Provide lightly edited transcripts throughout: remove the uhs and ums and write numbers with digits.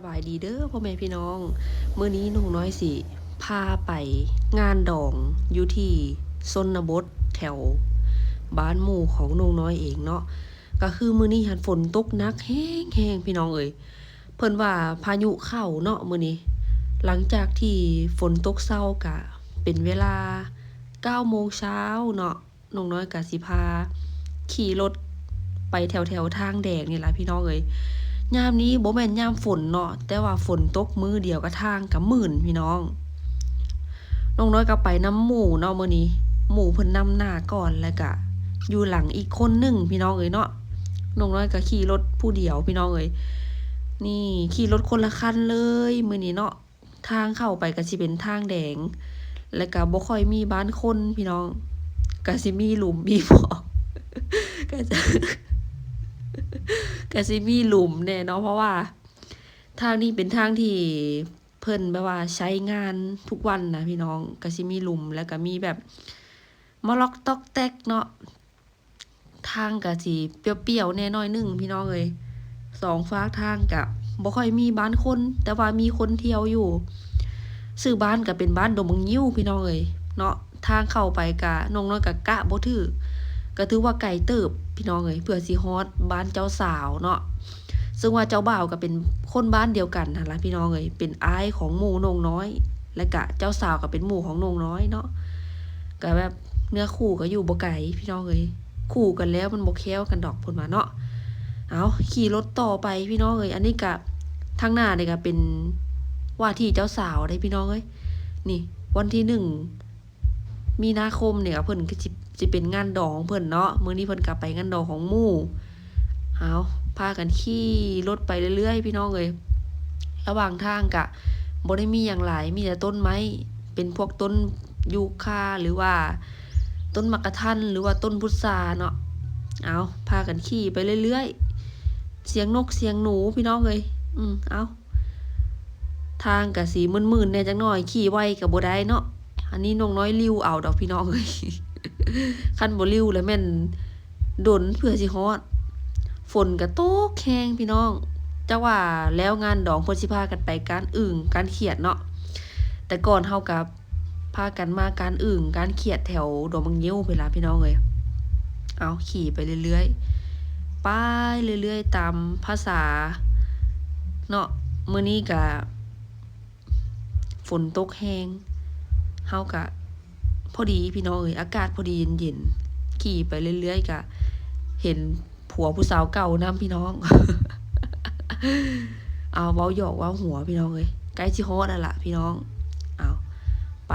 สบายดีเด้อพ่อแม่พี่น้องมื้อนี้หนุ่งน้อยสิพาไปงานดองอยู่ที่ชนบทแถวบ้านหมู่ของหนุ่งน้อยเองเนาะก็คือมื้อนี้หันฝนตกหนักแฮงๆพี่น้องเอ้ยเพิ่นว่าพายุเข้าเนาะมื้อนี้หลังจากที่ฝนตกเช้าก็เป็นเวลา9โมงเช้าเนาะหนุ่งน้อยก็สิพาขี่รถไปแถวๆทางแดงนี่ล่ะพี่น้องเอ้ย ยามนี้บ่แม่นยามฝนเนาะแต่ว่าฝนตกมื้อเดียวก็ทางก็มื่นพี่น้องน้องน้อยก็ไปนำหมู่เนาะมื้อนี้หมู่เพิ่นนำหน้าก่อนแล้วก็อยู่หลังอีกคนหนึ่งพี่น้องเอ้ยเนาะน้องน้อยก็ขี่รถผู้เดียวพี่น้องเอ้ยนี่ขี่รถคนละคันเลยมื้อนี้เนาะทางเข้าไปก็สิเป็นทางแดงแล้วก็บ่ค่อยมีบ้านคนพี่น้องก็สิมีหลุมมีบ่อก็จะ ก็สิมีหลุมแน่เนาะเพราะว่าทางนี้เป็นทางที่เพิ่นแบบว่าใช้งานทุกวันนะพี่น้องก็สิมีหลุมแล้วก็มีแบบมะล็อกตอกแตกเนาะทางก็สิเปรี้ยวๆแน่น้อยหนึงพี่น้องเอ้ยสองฝากทางก็บ่ค่อยมีบ้านคนแต่ว่ามีคนเที่ยวอยู่ชื่อบ้านก็เป็นบ้านดงบังยิ้วพี่น้องเอ้ยเนาะทางเข้าไปก็น้องน้อยก็กะบ่ถือ ก็ถือว่าไกลเติบพี่น้องเอ้ยเพื่อสิฮอดบ้านเจ้าสาวเนาะซึ่งว่าเจ้าบ่าวก็เป็นคนบ้านเดียวกันนั่นล่ะพี่น้องเอ้ยเป็นอ้ายของหมู่นงน้อยและก็เจ้าสาวก็เป็นหมู่ของนงน้อยเนาะก็แบบเนื้อคู่ก็อยู่บ่ไกลพี่น้องเอ้ยคู่กันแล้วมันบ่แคล้วกันดอกเพิ่นว่าเนาะเอาขี่รถต่อไปพี่น้องเอ้ยอันนี้ก็ทางหน้านี่ก็เป็นว่าที่เจ้าสาวได้พี่น้องเอ้ยนี่วันที่มีนาคมเนี่ยเพิ่นก็สิเป็นงานดองเพิ่นเนาะมื้อนี้เพิ่นก็ไปงานดองของหมู่เอาพากันขี่รถไปเรื่อยๆพี่น้องเอ้ยระหว่างทางก็บ่ได้มีหยังหลายมีแต่ต้นไม้เป็นพวกต้นยูคาหรือว่าต้นมะกะทันหรือว่าต้นพุทราเนาะเอาพากันขี่ไปเรื่อยๆเสียงนกเสียงหนูพี่น้องเอ้ยเอาทางก็สิมึนๆแหน่จักหน่อยขี่ไวก็บ่ได้เนาะอันนี้น้องน้อยลิ้วเอาดอกพี่น้องเอ้ย คันบ่ลิ้วแล้วแม่นดนเพื่อสิฮอดฝนก็ตกแฮงพี่น้องจักว่าแล้วงานดองเพิ่นสิพากันไปการอึ่งการเขียดเนาะแต่ก่อนเฮาก็พากันมาการอึ่งการเขียดแถวดงบังยิ้วเวลาพี่น้องเอ้ยเอาขี่ไปเรื่อยๆไปเรื่อยๆตามภาษาเนาะมื้อนี้ก็ฝนตกแฮงเฮาก็พอดีพี่น้องเอ้ยอากาศพอดีเย็นๆขี่ไปเรื่อยๆก็เห็นผัวผู้สาวเก่านำพี่น้อง เอาเว้าหยอกเว้าหัวพี่น้องเอ้ยใกล้สิฮอดแล้วล่ะพี่น้องเอาไป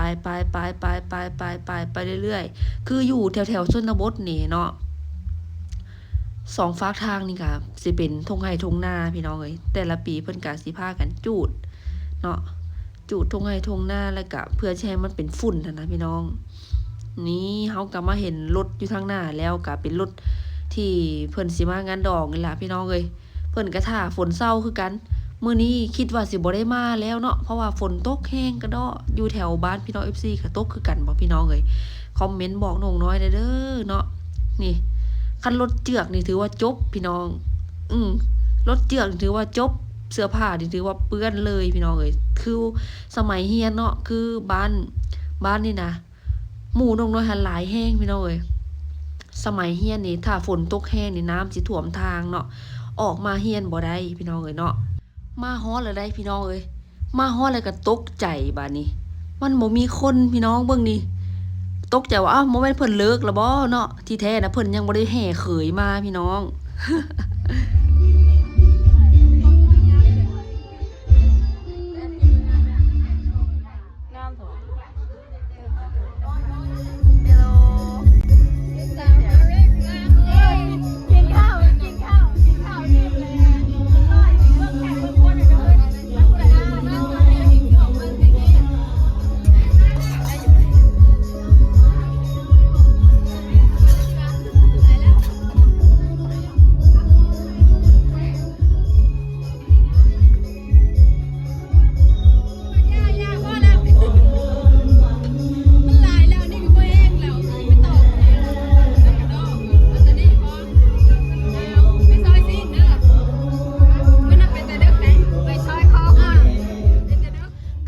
เรื่อยๆคืออยู่แถวๆชนบทนี่เนาะสองฝากทางนี่ก็สิเป็นทงไร่ทงนาพี่น้องเอ้ยแต่ละปีเพิ่นก็สิพากันจูดเนาะจูดทงไร่ทงนาแล้วก็เพื่อสิให้มันเป็นฝุ่นนั่นนะพี่น้อง นี่เฮาก็มาเห็นรถอยู่ทางหน้าแล้วก็เป็นรถที่เพิ่นสิมางานดอกนี่ล่ะพี่น้องเอ้ยเพิ่นก็ท่าฝนเซาคือกันมื้อนี้คิดว่าสิบ่ได้มาแล้วเนาะเพราะว่าฝนตกแฮงกระดออยู่แถวบ้านพี่น้อง FC ก็ตกคือกันบ่พี่น้องเอ้ยคอมเมนต์บอกน้องน้อยได้เด้อเนาะนี่คันรถเจือกนี่ถือว่าจบพี่น้องอืมรถเจือกถือว่าจบเสื้อผ้านี่ถือว่าเปื้อนเลยพี่น้องเอ้ยคือสมัยเรียนเนาะคือบ้านนี่นะ หมู่นกน้อยหันหลายแห้งพี่น้องเอ้ยสมัยเรียนนี่ถ้าฝนตกแห้งนี่น้ำสิท่วมทางเนาะออกมาเรียนบ่ได้พี่น้องเอ้ยเนาะมาฮอดแล้วได้พี่น้องเอ้ยมาฮอดแล้วก็ตกใจบัดนี้มันบ่มีคนพี่น้องเบิ่งนี่ตกใจว่าอ้าวบ่แม่นเพิ่นเลิกแล้วบ่เนาะที่แท้น่ะเพิ่นยังบ่ได้แห่เขยมาพี่น้อง เ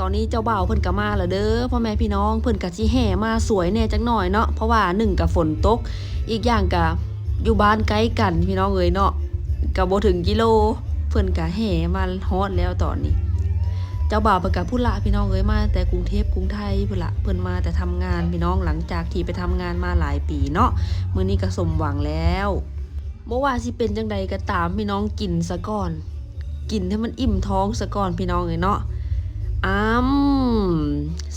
อนนี้เจ้าบ่าวเพิ่นก็มาแล้วเด้อพ่อแม่พี่น้องเพิ่นก็สิแห่มาสวยแน่จักหน่อยเนาะเพราะว่า1ก็ฝนตกอีกอย่างก็อยู่บ้านใกล้กันพี่น้องเอ้ยเนาะก็บ่ถึงกิโลเพิ่นก็แห่มาฮอดแล้วตอนนี้เจ้าบ่าวเพิ่นก็พุ่นละพี่น้องเอ้ยมาแต่กรุงเทพกรุงไทยพุ่นละเพิ่นมาแต่ทำงานพี่น้องหลังจากที่ไปทำงานมาหลายปีเนาะมื้อนี้ก็สมหวังแล้วบ่ว่าสิเป็นจังใดก็ตามพี่น้องกินซะก่อนกินให้มันอิ่มท้องซะก่อนพี่น้องเอ้ยเนาะ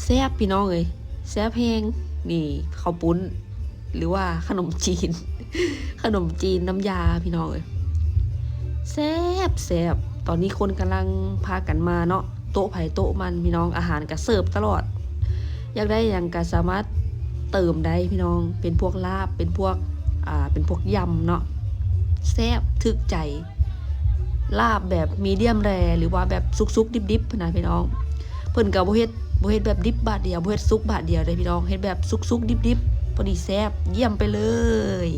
แซ่บพี่น้องเอ้ยแซ่บแฮงนี่ข้าวปุ้นหรือว่าขนมจีน ขนมจีนน้ำยาพี่น้องเอ้ยแซ่บตอนนี้คนกำลังพากันมาเนาะโต๊ะไผโต๊ะมันพี่น้องอาหารก็เสิร์ฟตลอดอยากได้หยังก็สามารถเติมได้พี่น้องเป็นพวกลาบเป็นพวกยำเนาะแซ่บถึกใจลาบแบบมีเดียมแรหรือว่าแบบสุกๆดิบๆนะพี่น้องเพิ่นก็บ่เฮ็ดแบบดิบบาทเดียวบ่เฮ็ดสุกบาทเดียวเด้พี่น้องเฮ็ดแบบสุกๆดิบๆพอดีแซ่บเยี่ยมไปเลย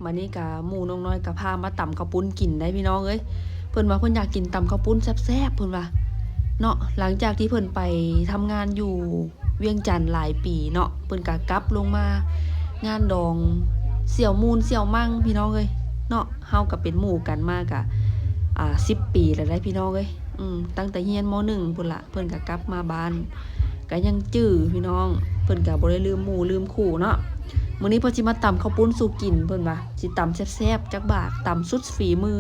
มานี่กะหมู่น้องน้อยกะพามาตำข้าวปุ้นกินได้พี่น้องเอ้ยเพิ่นว่าเพิ่นอยากกินตำข้าวปุ้นแซ่บๆเพิ่นว่าเนาะหลังจากที่เพิ่นไปทำงานอยู่เวียงจันทน์หลายปีเนาะเพิ่นก็กลับลงมางานดองเสี่ยวมูลเสี่ยวมั่งพี่น้องเอ้ยเนาะเฮาก็เป็นหมู่กันมากะ10 ปีแล้วได้พี่น้องเอ้ยตั้งแต่เรียนม.1 พุ่นล่ะเพิ่นก็กลับมาบ้านก็ยังจื้อพี่น้องเพิ่นก็บ่ได้ลืมหมู่ลืมคู่เนาะมื้อนี้เพิ่นสิมาตำข้าวปุ้นสู่กินเพิ่นว่าสิตำแซ่บๆจักบาทตำสุดฝีมือ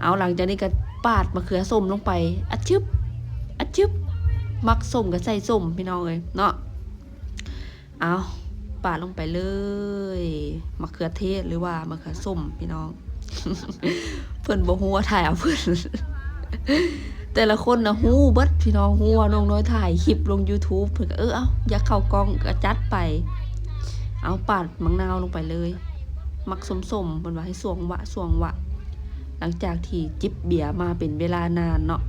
เอาหลังจากนี้ก็ปาดมะเขือส้มลงไปอัดชึบมักส้มก็ใส่ส้มพี่น้องเอ้ยเนาะเอาปาดลงไปเลยมะเขือเทศหรือว่ามะเขือส้มพี่น้อง เพิ่นบ่ฮู้ว่าถ่ายเอาเพิ่น แต่ละคนน่ะฮู้เบิดพี่น้องฮู้ว่าน้องน้อยถ่ายคลิปลง YouTube เพิ่นก็เอาอยากเข้ากล้องก็จัดไปเอาปาดมะนาวลงไปเลยมักส้มๆเพิ่นว่าให้สวงวะหลังจากที่จิบเบียร์มาเป็นเวลานานเนาะ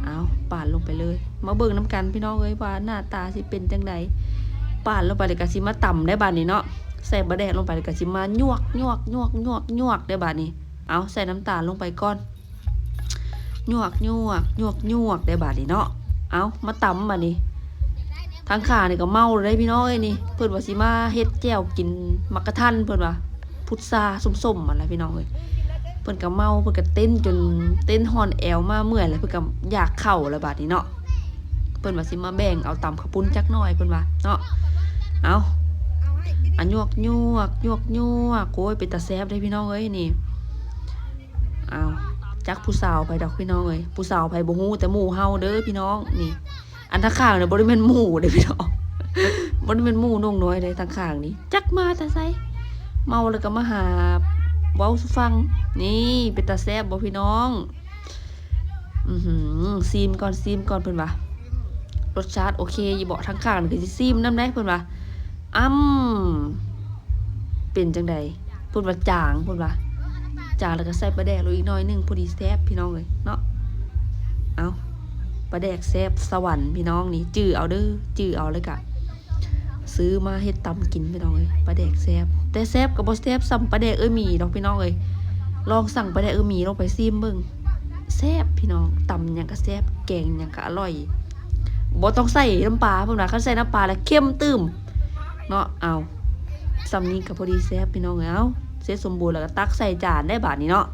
เอาปาดลงไปเลยมาเบิ่งน้ำกันพี่น้องเอ้ยว่าหน้าตาสิเป็นจังไดปาดลงไปแล้วก็สิมาตำได้บาดนี้เนาะใส่บะแดกลงไปแล้วก็สิมายวกได้บาดนี้เอาใส่น้ำตาลลงไปก่อนยวกได้บาดนี้เนาะเอามาตำบาดนี้ทางขานี่ก็เมาเลยพี่น้องเอ้ยนี่เพิ่นว่าสิมาเฮ็ดแจ่วกินมักกะทันเพิ่นว่าพุทราส้มๆอะไรพี่น้องเอ้ยเพิ่นก็เมาเพิ่นก็เต้นจนเต้นฮอนแอวมาเมื่อยแล้วเพิ่นก็อยากเข้าแล้วบาดนี้เนาะเพิ่นว่าสิมาแบ่งเอาตำข้าวปุ้นจักหน่อยเพิ่นว่าเนาะเอาอันยวกโอ้ยเป็นตาแซ่บเด้พี่น้องเอ้ยนี่เอาจักผู้สาวไปดอกพี่น้องเอ้ยผู้สาวไปบ่ฮู้แต่หมู่เฮาเด้อพี่น้องนี่อันทางข้างเนี่ยบ่ได้แม่นหมู่เด้พี่น้องบ่ได้แม่นหมู่น้องน้อยเด้ทางข้างนี่จักมาแต่ไสเมาแล้วก็มาหาเว้าสู่ฟังนี่เป็นตาแซ่บบ่พี่น้องซีมก่อนเพิ่นว่ารสชาติโอเคอยู่บ่ทางข้างคือสิซีมนำได้เพิ่นว่าเป็นจังได๋เพิ่นว่าจางเพิ่นว่าจางแล้วก็ใส่ปลาแดกลงอีกหน่อยนึงพอดีแซ่บพี่น้องเอ้ยเนาะเอาปลาแดกแซ่บสวรรค์พี่น้องนี่จื้อเอาเด้อจื้อเอาเลยกะซื้อมาเฮ็ดตำกินพี่น้องเอ้ยปลาแดกแซ่บแต่แซ่บก็บ่แซ่บซ้ำปลาแดกหมี่ดอกพี่น้องเอ้ยลองสั่งปลาแดกหมี่ลงไปซิมเบิ่งแซ่บพี่น้องตำหยังก็แซ่บแกงหยังก็อร่อยบ่ต้องใส่น้ำปลาเพิ่นว่าคันใส่น้ำปลาแล้วเค็มตื้มเนาะเอาซ้ำนี้ก็พอดีแซ่บพี่น้องเอ้ยเอาเสร็จสมบูรณ์แล้วก็ตักใส่จานได้บาดนี้เนาะ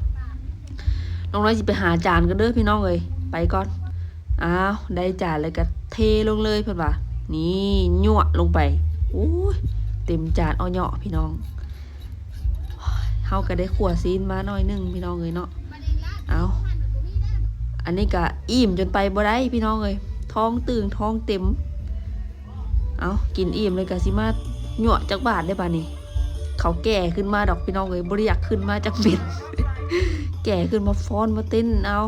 น้องน้อยสิไปหาจานกันเด้อพี่น้องเอ้ยไปก่อนอ้าวได้จานเลยก็เทลงเลยเพิ่นว่านี่ยั่วลงไปโอ้ยเต็มจานเอาเหาะพี่น้องเฮาก็ได้ขั่วซีนมาหน่อยนึงพี่น้องเอ้ยเนาะ เอาอันนี้ก็อิ่มจนไปบ่ได้พี่น้องเอ้ยท้องตึงท้องเต็มเอากินอิ่มเลยก็สิมาหยั่วจักบาทได้ป่ะนี่เขาแก่ขึ้นมาดอกพี่น้องเอ้ยบ่ได้อยากขึ้นมาจากเบ็ด แก่ขึ้นมาฟ้อนมาเต้นเอา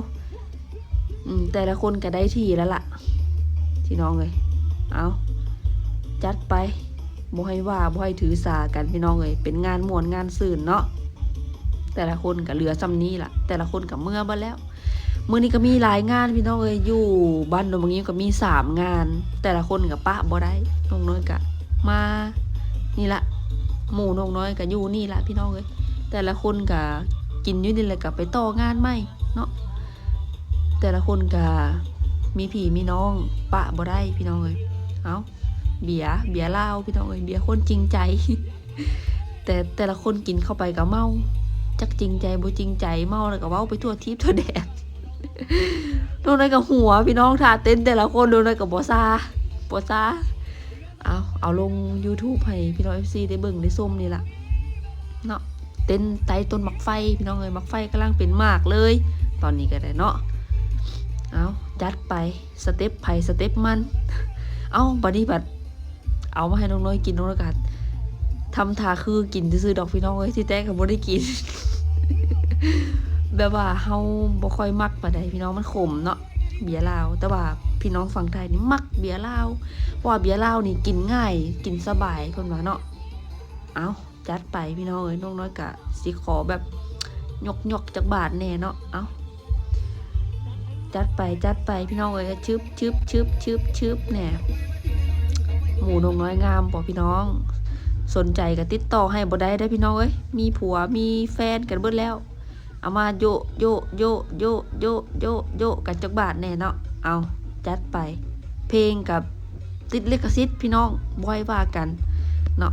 แต่ละคนก็ได้ที่แล้วล่ะพี่น้องเอ้ยเอาจัดไปบ่ให้ว่าบ่ให้ถือสากันพี่น้องเอ้ยเป็นงานม่วนงานซื่นเนาะแต่ละคนก็เหลือซ้ำนี้ล่ะแต่ละคนก็เมื่อบ่แล้วมื้อนี้ก็มีหลายงานพี่น้องเอ้ยอยู่บ้านโดนบางนี้ก็มี3งานแต่ละคนก็ปะบ่ได้น้องน้อยก็มานี่ล่ะหมู่น้องน้อยก็อยู่นี่ล่ะพี่น้องเอ้ยแต่ละคนก็กินอยู่นี่แหละก็ไปต่องานใหม่เนาะแต่ละคนก็มีพี่มีน้องปะบ่ได้พี่น้องเอ้ยเอาเบียร์เหล้าพี่น้องเอ้ยเบียร์คนจริงใจ แต่ละคนกินเข้าไปก็เมาจักจริงใจบ่จริงใจเมาแล้วก็เว้าไปทั่วทิพย์ทั่วแดน โดนอะไรกับหัวพี่น้องท่าเต้นแต่ละคนโดนอะไรกับบ่ซาเอาลง YouTube ให้พี่น้อง FC ได้เบิ่งได้ส้มนี่ล่ะเนาะเต้นใต้ต้นมักไฟพี่น้องเอ้ยมักไฟกำลังเป็นมากเลยตอนนี้ก็ได้เนาะเอาจัดไปสเต็ปไผสเต็ปมัน เอาบัดนี้บัดเอามาให้น้องน้อยกินน้องน้อยกัดทำท่าคือกินซื่อๆดอกพี่น้องเอ้ยที่แท้ก็บ่ได้กิน แบบว่าเฮาบ่ค่อยมักปานใดพี่น้องมันขมเนาะเบียร์ลาวแต่ว่าพี่น้องฝั่งไทยนี่มักเบียร์ลาวเพราะว่าเบียร์ลาวนี่กินง่ายกินสบายเพิ่นว่าเนาะเอาจัดไปพี่น้องเอ้ยน้องน้อยก็สิขอแบบยกจักบาทแน่เนาะเอาจัดไปพี่น้องเอ้ยชึบแน่หมู่น้องน้อยงามบ่พี่น้องสนใจก็ติดต่อให้บ่ได้เด้อพี่น้องเอ้ยมีผัวมีแฟนกันเบิดแล้วเอามาโยกันจักบาทแน่เนาะเอาจัดไปเพลงกับติดลิขสิทธิ์พี่น้องบ่ให้ว่ากันเนาะ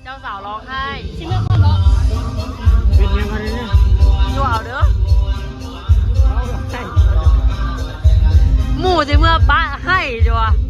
เจ้าสาวร้องไห้เป็นยังไงเนี่ยอยู่เอาเด้อหมู่สิเมื่อป้าให้จ้ะ